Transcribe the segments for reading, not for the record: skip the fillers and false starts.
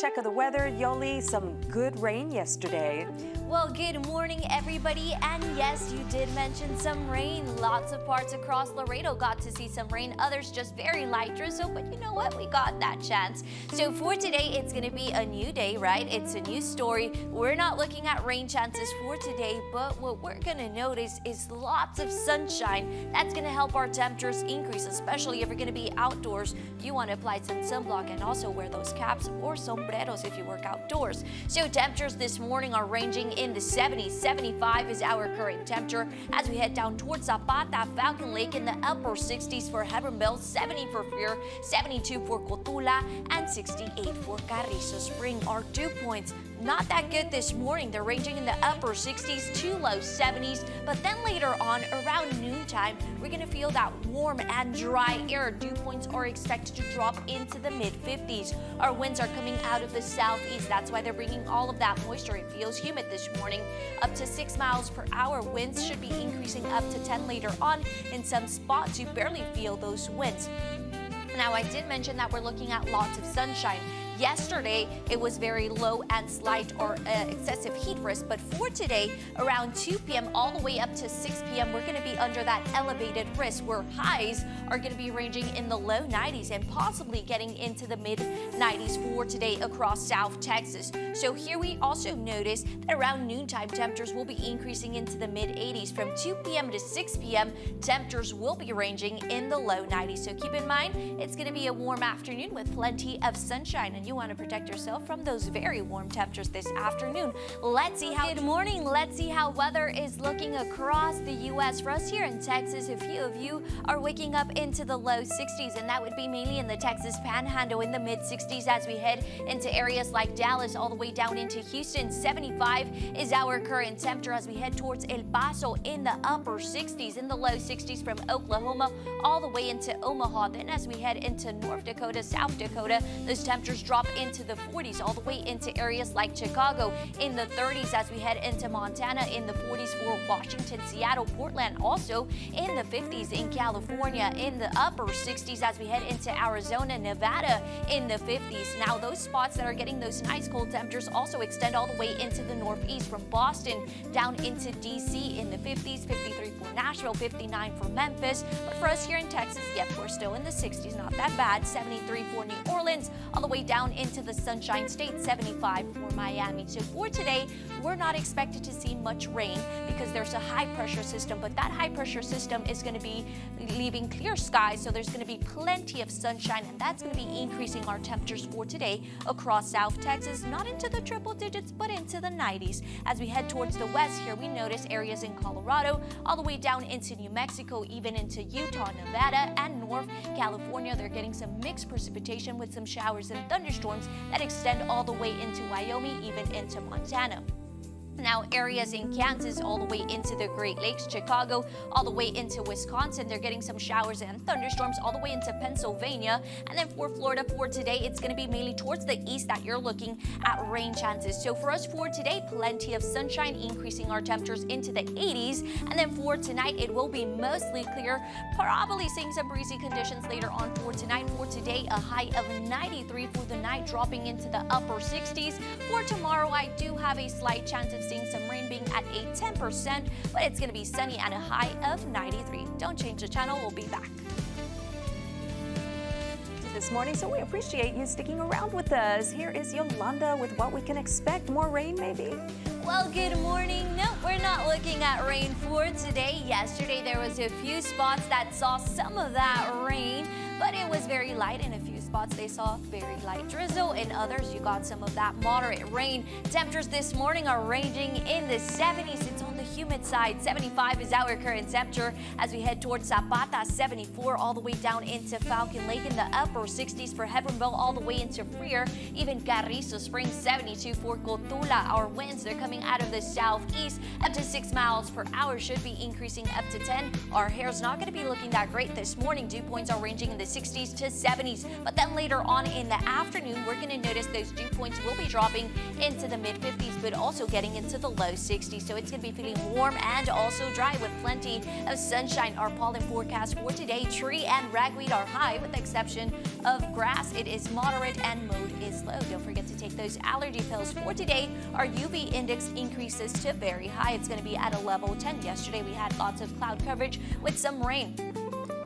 check of the weather. Yoli, some good rain yesterday. Well, good morning, everybody. And yes, you did mention some rain. Lots of parts across Laredo got to see some rain. Others just very light drizzle. But you know what? We got that chance. So for today, it's going to be a new day, right? It's a new story. We're not looking at rain chances for today, but what we're going to notice is lots of sunshine. That's going to help our temperatures increase, especially if you're going to be outdoors. You want to apply some sunblock and also wear those caps or sombreros if you work outdoors. So temperatures this morning are ranging in the 70s. 75 is our current temperature as we head down towards Zapata, Falcon Lake in the upper 60s for Hebbronville, 70 for Freer, 72 for Cotula, and 68 for Carrizo Spring. Our dew points not that good this morning. They're ranging in the upper 60s to low 70s, but then later on around noontime, we're going to feel that warm and dry air. Dew points are expected to drop into the mid 50s. Our winds are coming out of the southeast. That's why they're bringing all of that moisture. It feels humid this morning. Up to 6 miles per hour. Winds should be increasing up to 10 later on. In some spots, you barely feel those winds. Now, I did mention that we're looking at lots of sunshine. Yesterday, it was very low and slight or excessive heat risk, but for today, around 2 p.m. all the way up to 6 p.m., we're going to be under that elevated risk where highs are going to be ranging in the low 90s and possibly getting into the mid 90s for today across South Texas. So here we also notice that around noontime, temperatures will be increasing into the mid 80s. From 2 p.m. to 6 p.m., temperatures will be ranging in the low 90s. So keep in mind, it's going to be a warm afternoon with plenty of sunshine, and you want to protect yourself from those very warm temperatures this afternoon. Let's see how weather is looking across the U.S. For us here in Texas, a few of you are waking up into the low 60s, and that would be mainly in the Texas Panhandle in the mid 60s as we head into areas like Dallas all the way down into Houston. 75 is our current temperature as we head towards El Paso in the upper 60s, in the low 60s from Oklahoma all the way into Omaha. Then as we head into North Dakota, South Dakota, those temperatures drop into the 40s all the way into areas like Chicago, in the 30s as we head into Montana, in the 40s for Washington, Seattle, Portland, also in the 50s in California, in the upper 60s as we head into Arizona, Nevada in the 50s. Now those spots that are getting those nice cold temperatures also extend all the way into the northeast from Boston down into DC in the 50s, 53 for Nashville, 59 for Memphis. But for us here in Texas, yep, we're still in the 60s, not that bad. 73 for New Orleans, all the way down into the Sunshine State, 75 for Miami. So for today, we're not expected to see much rain because there's a high pressure system, but that high pressure system is going to be leaving clear skies, so there's going to be plenty of sunshine, and that's going to be increasing our temperatures for today across South Texas, not into the triple digits, but into the 90s. As we head towards the west here, we notice areas in Colorado, all the way down into New Mexico, even into Utah, Nevada, and North California. They're getting some mixed precipitation with some showers and thunderstorms that extend all the way into Wyoming, even into Montana. Now areas in Kansas all the way into the Great Lakes, Chicago, all the way into Wisconsin, they're getting some showers and thunderstorms all the way into Pennsylvania. And then for Florida for today, it's going to be mainly towards the east that you're looking at rain chances. So for us for today, plenty of sunshine, increasing our temperatures into the 80s. And then for tonight, it will be mostly clear, probably seeing some breezy conditions later on for tonight. For today, a high of 93 for the night, dropping into the upper 60s. For tomorrow, I do have a slight chance of seeing some rain, being at a 10%, but it's going to be sunny and a high of 93. Don't change the channel. We'll be back This morning, so we appreciate you sticking around with us. Here is Yolanda with what we can expect. More rain, maybe? Well, good morning. No, we're not looking at rain for today. Yesterday, there was a few spots that saw some of that rain, but it was very light. In a few spots, they saw very light drizzle. In others, you got some of that moderate rain. Temperatures this morning are ranging in the 70s. It's on the humid side. 75 is our current temperature as we head towards Zapata. 74 all the way down into Falcon Lake, in the upper 60s for Hebbronville, all the way into Freer, even Carrizo Spring. 72 for Cotula. Our winds, they're coming out of the southeast up to 6 miles per hour, should be increasing up to 10. Our hair's not going to be looking that great this morning. Dew points are ranging in the 60s to 70s, but the then later on in the afternoon, we're going to notice those dew points will be dropping into the mid-50s, but also getting into the low 60s. So it's going to be feeling warm and also dry with plenty of sunshine. Our pollen forecast for today, tree and ragweed are high with the exception of grass. It is moderate and mold is low. Don't forget to take those allergy pills for today. Our UV index increases to very high. It's going to be at a level 10. Yesterday we had lots of cloud coverage with some rain.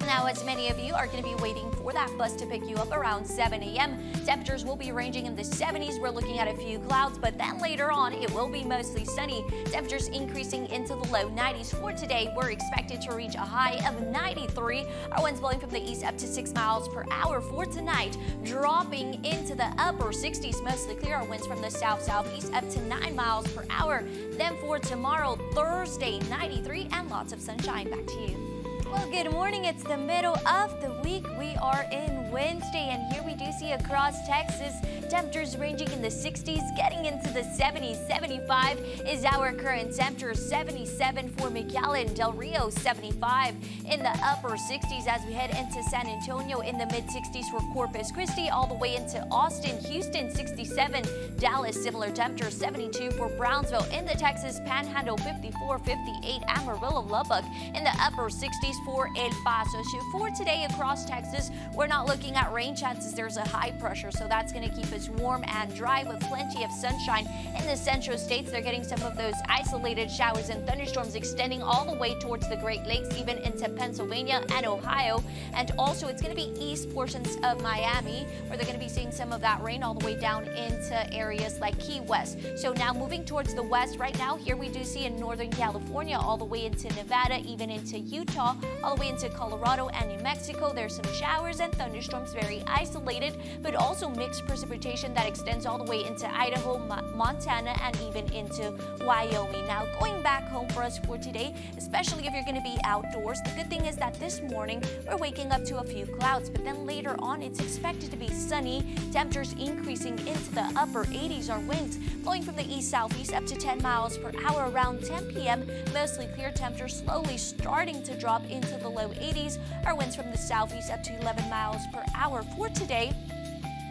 Now, as many of you are going to be waiting for that bus to pick you up around 7 a.m., temperatures will be ranging in the 70s. We're looking at a few clouds, but then later on, it will be mostly sunny. Temperatures increasing into the low 90s for today. We're expected to reach a high of 93. Our winds blowing from the east up to 6 miles per hour for tonight, dropping into the upper 60s, mostly clear. Our winds from the south-southeast up to 9 miles per hour. Then for tomorrow, Thursday, 93 and lots of sunshine. Back to you. Well, good morning. It's the middle of the week. We are in Wednesday, and here we do see across Texas temperatures ranging in the 60s, getting into the 70s. 75 is our current temperature. 77 for McAllen, Del Rio, 75 in the upper 60s as we head into San Antonio, in the mid 60s for Corpus Christi, all the way into Austin, Houston, 67, Dallas, similar temperature, 72 for Brownsville, in the Texas Panhandle, 54, 58, Amarillo, Lubbock, in the upper 60s for El Paso. So for today across Texas, we're not looking at rain chances. There's a high pressure, so that's going to keep us warm and dry with plenty of sunshine. In the central states, they're getting some of those isolated showers and thunderstorms extending all the way towards the Great Lakes, even into Pennsylvania and Ohio. And also, it's going to be east portions of Miami, where they're going to be seeing some of that rain all the way down into areas like Key West. So now moving towards the west right now, here we do see in Northern California, all the way into Nevada, even into Utah, all the way into Colorado and New Mexico. There's some showers and thunderstorms, very isolated, but also mixed precipitation that extends all the way into Idaho, Montana, and even into Wyoming. Now, going back home for us for today, especially if you're going to be outdoors, the good thing is that this morning we're waking up to a few clouds, but then later on it's expected to be sunny. Temperatures increasing into the upper 80s. Our winds blowing from the east-southeast up to 10 miles per hour around 10 p.m. Mostly clear, temperatures slowly starting to drop into the low 80s. Our winds from the southeast up to 11 miles per hour for today.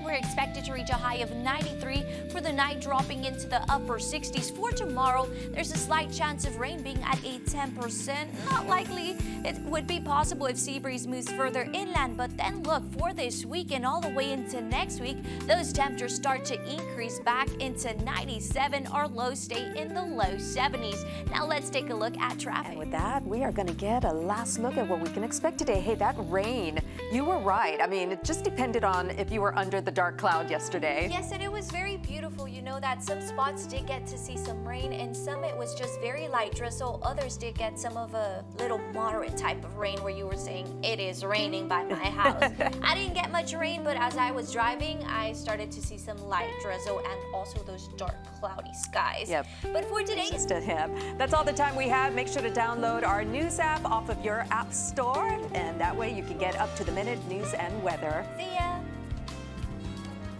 We're expected to reach a high of 93 for the night, dropping into the upper 60s. For tomorrow, there's a slight chance of rain being at a 10%. Not likely. It would be possible if sea breeze moves further inland, but then look, for this week and all the way into next week, those temperatures start to increase back into 97. Our lows stay in the low 70s. Now let's take a look at traffic. And with that, we are going to get a last look at what we can expect today. Hey, that rain, you were right. I mean, it just depended on if you were under the dark cloud yesterday. Yes, and it was very beautiful. You know that some spots did get to see some rain, and some it was just very light drizzle. Others did get some of a little moderate type of rain where you were saying it is raining by my house. I didn't get much rain, but as I was driving, I started to see some light drizzle and also those dark cloudy skies. Yep. But for today, that's all the time we have. Make sure to download our news app off of your app store, and that way you can get up-to-the-minute news and weather. see ya.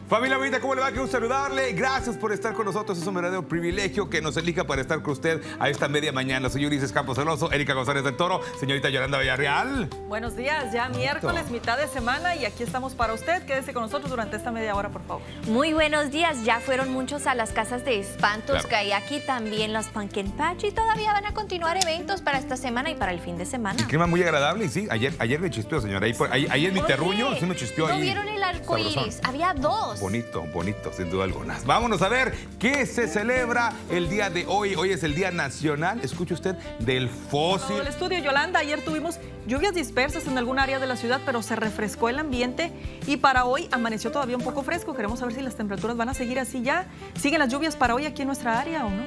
Familia bonita, ¿cómo le va? Quiero saludarle. Gracias por estar con nosotros. Es un verdadero privilegio que nos elija para estar con usted a esta media mañana. Soy Ulises Campos Alonso, Erika González del Toro, señorita Yolanda Villarreal. Buenos días, ya miércoles, mitad de semana, y aquí estamos para usted. Quédese con nosotros durante esta media hora, por favor. Muy buenos días. Ya fueron muchos a las casas de espantos, Claro. que hay aquí también los Pumpkin Patch, y todavía van a continuar eventos para esta semana y para el fin de semana. El clima muy agradable y sí, ayer me chispeó, señora. Ahí en mi terruño sí me chispeó. ¿No ahí. vieron el arco iris? Sabrosón. Había dos. Bonito, sin duda alguna. Vámonos a ver qué se celebra el día de hoy. Hoy es el Día Nacional, escuche usted, del fósil. Todo el estudio, Yolanda, ayer tuvimos lluvias dispersas en algún área de la ciudad, pero se refrescó el ambiente y para hoy amaneció todavía un poco fresco. Queremos saber si las temperaturas van a seguir así ya. ¿Siguen las lluvias para hoy aquí en nuestra área o no?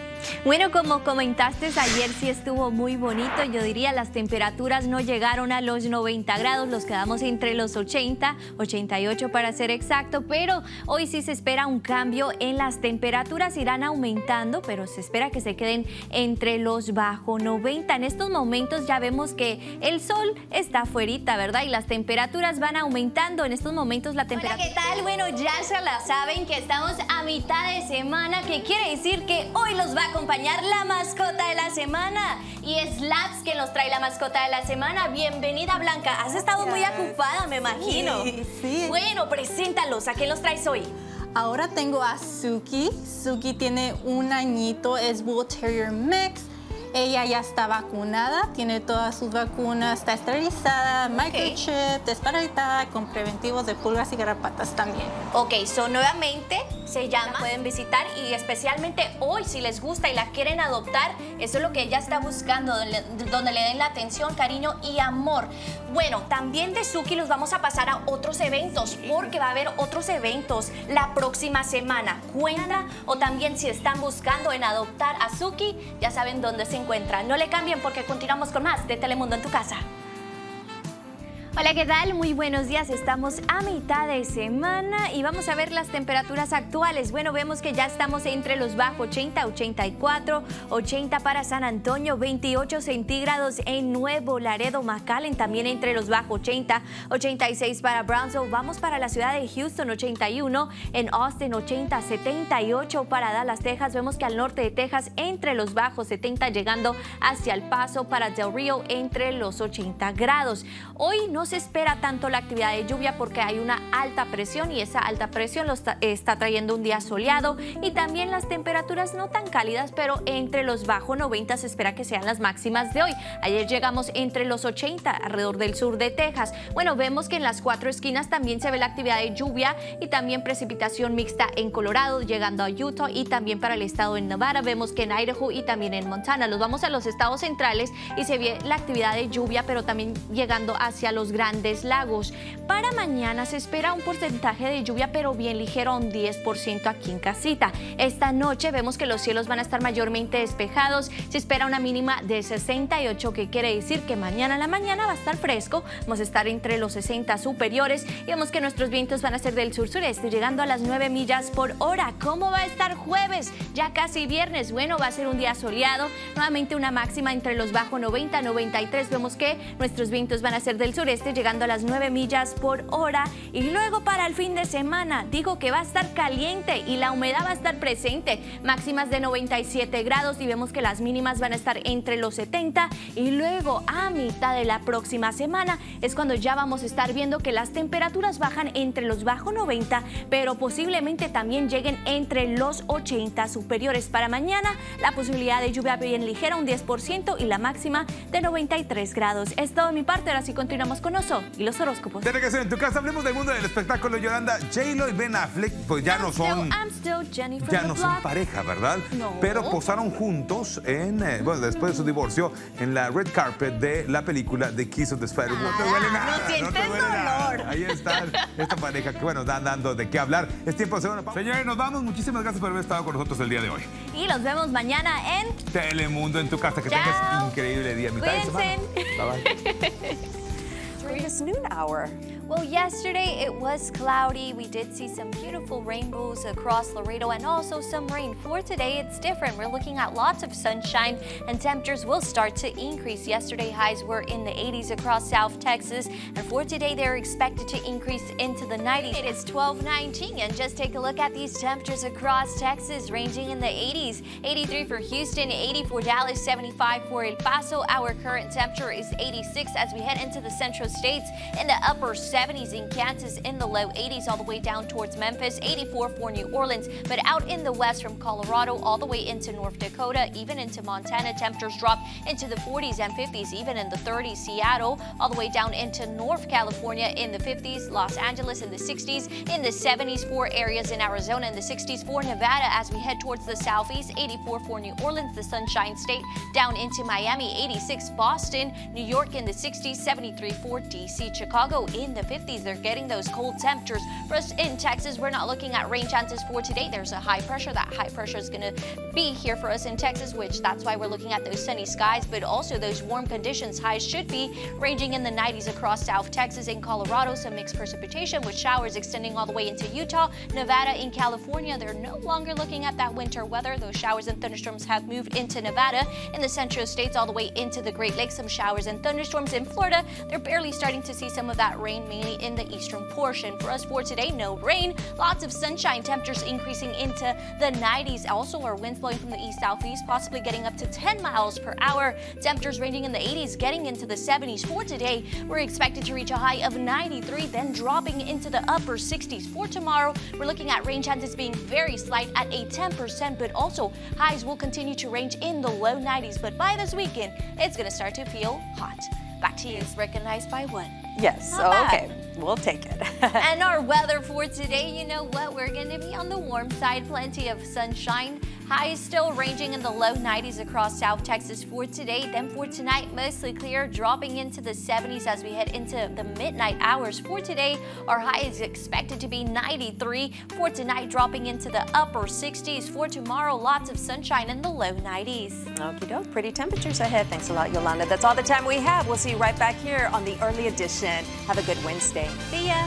Bueno, como comentaste, ayer sí estuvo muy bonito. Yo diría las temperaturas no llegaron a los 90 grados, los quedamos entre los 80, 88 para ser exacto, pero Hoy sí se espera un cambio en las temperaturas, irán aumentando, pero se espera que se queden entre los bajo 90. En estos momentos ya vemos que el sol está afuerita, ¿verdad? Y las temperaturas van aumentando. En estos momentos la temperatura... Hola, ¿qué tal? Bueno, ya se la saben que estamos a mitad de semana, que quiere decir que hoy los va a acompañar la mascota de la semana. Y es Labs que nos trae la mascota de la semana. Bienvenida, Blanca. Has estado muy ocupada, me imagino. Sí. Bueno, preséntalos. ¿A quién los traes hoy? Ahora tengo a Suki. Suki tiene 1 añito, es Bull Terrier Mix. Ella ya está vacunada, tiene todas sus vacunas, está esterilizada, microchip, desparasitada, con preventivos de pulgas y garrapatas también. Ok, nuevamente se llama, pueden visitar y especialmente hoy si les gusta y la quieren adoptar, eso es lo que ella está buscando, donde le den la atención, cariño y amor. Bueno, también de Suki los vamos a pasar a otros eventos porque va a haber otros eventos la próxima semana. Cuenta o también si están buscando en adoptar a Suki, ya saben dónde se encuentra. No le cambien porque continuamos con más de Telemundo en tu casa. Hola, ¿qué tal? Muy buenos días. Estamos a mitad de semana y vamos a ver las temperaturas actuales. Bueno, vemos que ya estamos entre los bajo 80, 84, 80 para San Antonio, 28 centígrados en Nuevo Laredo, McAllen, también entre los bajo 80, 86 para Brownsville. Vamos para la ciudad de Houston, 81, en Austin, 80, 78 para Dallas, Texas. Vemos que al norte de Texas entre los bajos 70, llegando hacia El Paso, para Del Rio entre los 80 grados. Hoy no se espera tanto la actividad de lluvia porque hay una alta presión y esa alta presión está trayendo un día soleado y también las temperaturas no tan cálidas, pero entre los bajo 90 se espera que sean las máximas de hoy. Ayer llegamos entre los 80 alrededor del sur de Texas. Bueno, vemos que en las 4 esquinas también se ve la actividad de lluvia y también precipitación mixta en Colorado, llegando a Utah y también para el estado de Nevada. Vemos que en Idaho y también en Montana. Nos vamos a los estados centrales y se ve la actividad de lluvia, pero también llegando hacia los Grandes Lagos. Para mañana se espera un porcentaje de lluvia, pero bien ligero, un 10% aquí en casita. Esta noche vemos que los cielos van a estar mayormente despejados. Se espera una mínima de 68, que quiere decir que mañana en la mañana va a estar fresco. Vamos a estar entre los 60 superiores y vemos que nuestros vientos van a ser del sur-sureste, llegando a las 9 millas por hora. ¿Cómo va a estar jueves? Ya casi viernes. Bueno, va a ser un día soleado. Nuevamente una máxima entre los bajo 90, 93. Vemos que nuestros vientos van a ser del sureste, llegando a las 9 millas por hora. Y luego para el fin de semana, digo que va a estar caliente y la humedad va a estar presente. Máximas de 97 grados y vemos que las mínimas van a estar entre los 70. Y luego a mitad de la próxima semana es cuando ya vamos a estar viendo que las temperaturas bajan entre los bajo 90, pero posiblemente también lleguen entre los 80 superiores. Para mañana la posibilidad de lluvia bien ligera, un 10% y la máxima de 93 grados. Es todo de mi parte, ahora sí continuamos con Oso y los horóscopos. Tiene que ser en tu casa. Hablemos del mundo del espectáculo. Yolanda, J-Lo y Ben Affleck pues ya no son pareja, ¿verdad? No. Pero posaron juntos después de su divorcio en la red carpet de la película The Kiss of the Spider-Man. No te huele nada, no sientes te huele nada. dolor. Ahí está esta pareja que están dando de qué hablar. Es tiempo de hacer una pausa. Señores, nos vamos. Muchísimas gracias por haber estado con nosotros el día de hoy. Y los vemos mañana en Telemundo en tu casa. Que Chao. tengas increíble día. Mitad de semana. Cuídense. Bye bye. During this noon hour. Well, yesterday it was cloudy. We did see some beautiful rainbows across Laredo and also some rain. For today, it's different. We're looking at lots of sunshine and temperatures will start to increase. Yesterday, highs were in the 80s across South Texas. And for today, they're expected to increase into the 90s. It is 12:19 and just take a look at these temperatures across Texas ranging in the 80s. 83 for Houston, 80 for Dallas, 75 for El Paso. Our current temperature is 86 as we head into the central states in the upper 70s in Kansas, in the low 80s all the way down towards Memphis, 84 for New Orleans. But out in the west from Colorado all the way into North Dakota, even into Montana, temperatures drop into the 40s and 50s, even in the 30s. Seattle all the way down into North California in the 50s, Los Angeles in the 60s, in the 70s for areas in Arizona, in the 60s for Nevada as we head towards the southeast, 84 for New Orleans, the Sunshine State, down into Miami, 86 Boston, New York in the 60s, 73 for DC, Chicago in the 50s. They're getting those cold temperatures. For us in Texas, we're not looking at rain chances for today. There's a high pressure. That high pressure is going to be here for us in Texas, which that's why we're looking at those sunny skies, but also those warm conditions. Highs should be ranging in the 90s across South Texas. In Colorado, some mixed precipitation with showers extending all the way into Utah, Nevada, in California. They're no longer looking at that winter weather. Those showers and thunderstorms have moved into Nevada, in the central states, all the way into the Great Lakes. Some showers and thunderstorms in Florida. They're barely starting to see some of that rain, mainly in the eastern portion. For us for today, no rain, lots of sunshine, temperatures increasing into the 90s. Also, our winds blowing from the east-southeast, possibly getting up to 10 miles per hour. Temperatures ranging in the 80s, getting into the 70s. For today, we're expected to reach a high of 93, then dropping into the upper 60s. For tomorrow, we're looking at rain chances being very slight at a 10%, but also highs will continue to range in the low 90s. But by this weekend, it's going to start to feel hot. Back to you. Recognized by one. Yes, Not bad. okay, we'll take it. And our weather for today, you know what? We're going to be on the warm side, plenty of sunshine. Highs still ranging in the low 90s across South Texas for today. Then for tonight, mostly clear, dropping into the 70s as we head into the midnight hours. For today, our high is expected to be 93. For tonight, dropping into the upper 60s. For tomorrow, lots of sunshine in the low 90s. Okie doke, pretty temperatures ahead. Thanks a lot, Yolanda. That's all the time we have. We'll see you right back here on the early edition. Have a good Wednesday. See ya.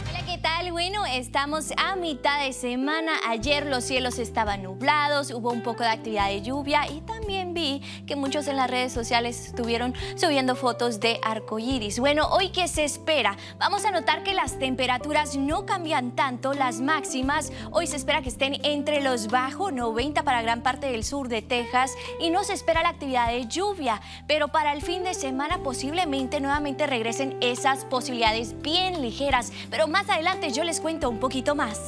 Hola, ¿qué tal? Bueno, estamos a mitad de semana. Ayer los cielos estaban nublados, hubo un poco de actividad de lluvia y también vi que muchos en las redes sociales estuvieron subiendo fotos de arcoíris. Bueno, hoy ¿qué se espera? Vamos a notar que las temperaturas no cambian tanto, las máximas. Hoy se espera que estén entre los bajo 90 para gran parte del sur de Texas y no se espera la actividad de lluvia, pero para el fin de semana posiblemente nuevamente regresen esas posibilidades bien ligeras, pero más adelante yo les cuento un poquito más.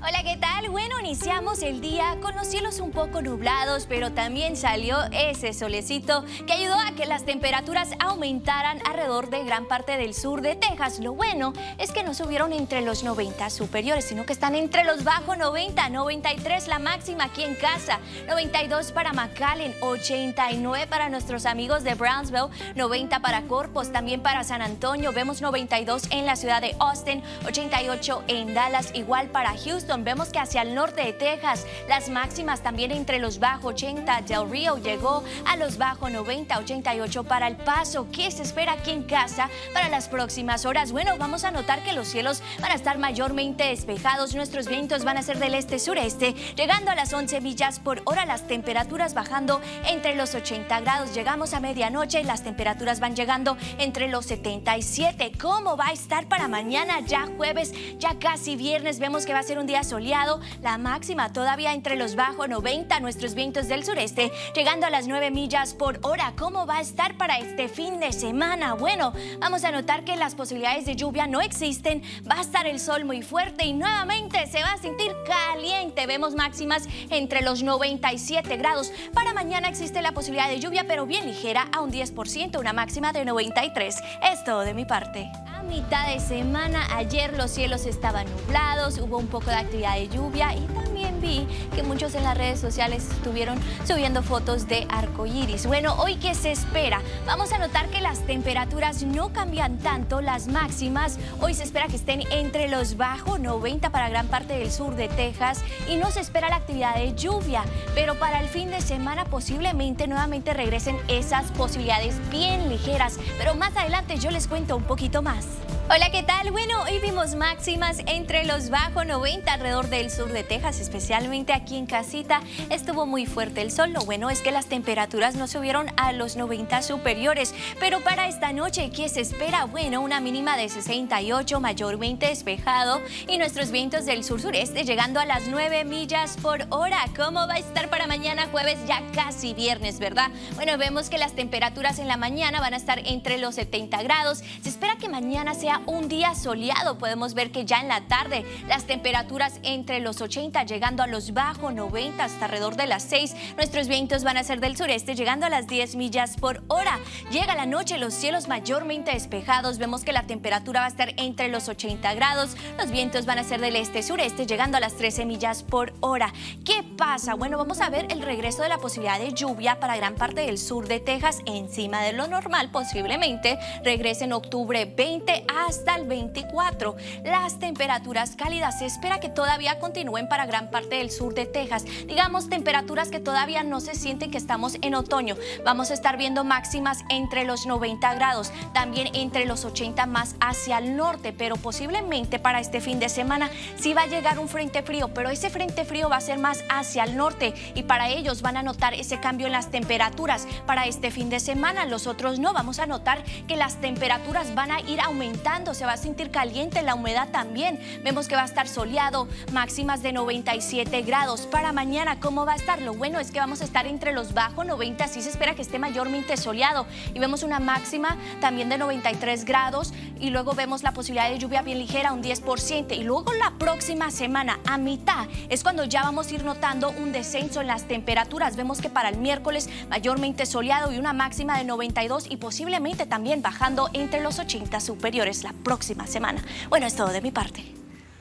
Hola, ¿qué tal? Bueno, iniciamos el día con los cielos un poco nublados, pero también salió ese solecito que ayudó a que las temperaturas aumentaran alrededor de gran parte del sur de Texas. Lo bueno es que no subieron entre los 90 superiores, sino que están entre los bajo 90, 93 la máxima aquí en casa, 92 para McAllen, 89 para nuestros amigos de Brownsville, 90 para Corpus, también para San Antonio, vemos 92 en la ciudad de Austin, 88 en Dallas, igual para Houston. Vemos que hacia el norte de Texas las máximas también entre los bajo 80. Del Río llegó a los bajo 90, 88 para El Paso. ¿Qué se espera aquí en casa para las próximas horas? Bueno, vamos a notar que los cielos van a estar mayormente despejados. Nuestros vientos van a ser del este-sureste, llegando a las 11 millas por hora. Las temperaturas bajando entre los 80 grados. Llegamos a medianoche, las temperaturas van llegando entre los 77. ¿Cómo va a estar para mañana? Ya jueves, ya casi viernes. Vemos que va a ser un día soleado, la máxima todavía entre los bajo 90, nuestros vientos del sureste llegando a las 9 millas por hora. ¿Cómo va a estar para este fin de semana? Bueno, vamos a notar que las posibilidades de lluvia no existen, va a estar el sol muy fuerte y nuevamente se va a sentir caliente. Vemos máximas entre los 97 grados. Para mañana existe la posibilidad de lluvia, pero bien ligera, a un 10%, una máxima de 93. Es todo de mi parte. A mitad de semana, ayer los cielos estaban nublados, hubo un poco de actividad de lluvia y también vi que muchos en las redes sociales estuvieron subiendo fotos de arcoíris. Bueno, hoy ¿qué se espera? Vamos a notar que las temperaturas no cambian tanto, las máximas. Hoy se espera que estén entre los bajo 90 para gran parte del sur de Texas y no se espera la actividad de lluvia, pero para el fin de semana posiblemente nuevamente regresen esas posibilidades bien ligeras, pero más adelante yo les cuento un poquito más. Hola, ¿qué tal? Bueno, hoy vimos máximas entre los bajo 90 alrededor del sur de Texas, especialmente aquí en casita. Estuvo muy fuerte el sol. Lo bueno es que las temperaturas no subieron a los 90 superiores. Pero para esta noche, ¿qué se espera? Bueno, una mínima de 68, mayormente despejado. Y nuestros vientos del sur-sureste llegando a las 9 millas por hora. ¿Cómo va a estar para mañana jueves? Ya casi viernes, ¿verdad? Bueno, vemos que las temperaturas en la mañana van a estar entre los 70 grados. Se espera que mañana sea será un día soleado. Podemos ver que ya en la tarde las temperaturas entre los 80 llegando a los bajos 90 hasta alrededor de las 6. Nuestros vientos van a ser del sureste llegando a las 10 millas por hora. Llega la noche, los cielos mayormente despejados. Vemos que la temperatura va a estar entre los 80 grados. Los vientos van a ser del este-sureste llegando a las 13 millas por hora. ¿Qué pasa? Bueno, vamos a ver el regreso de la posibilidad de lluvia para gran parte del sur de Texas, encima de lo normal. Posiblemente regrese en octubre 20 hasta el 24. Las temperaturas cálidas se espera que todavía continúen para gran parte del sur de Texas. Digamos, temperaturas que todavía no se sienten que estamos en otoño. Vamos a estar viendo máximas entre los 90 grados, también entre los 80 más hacia el norte, pero posiblemente para este fin de semana sí va a llegar un frente frío, pero ese frente frío va a ser más hacia el norte y para ellos van a notar ese cambio en las temperaturas para este fin de semana. Los otros no, vamos a notar que las temperaturas van a ir aumentando, se va a sentir caliente, la humedad también. Vemos que va a estar soleado, máximas de 97 grados. Para mañana, ¿cómo va a estar? Lo bueno es que vamos a estar entre los bajos 90, así se espera que esté mayormente soleado y vemos una máxima también de 93 grados y luego vemos la posibilidad de lluvia bien ligera, un 10%, y luego la próxima semana a mitad es cuando ya vamos a ir notando un descenso en las temperaturas. Vemos que para el miércoles mayormente soleado y una máxima de 92 y posiblemente también bajando entre los 80 superiores la próxima semana. Bueno, es todo de mi parte.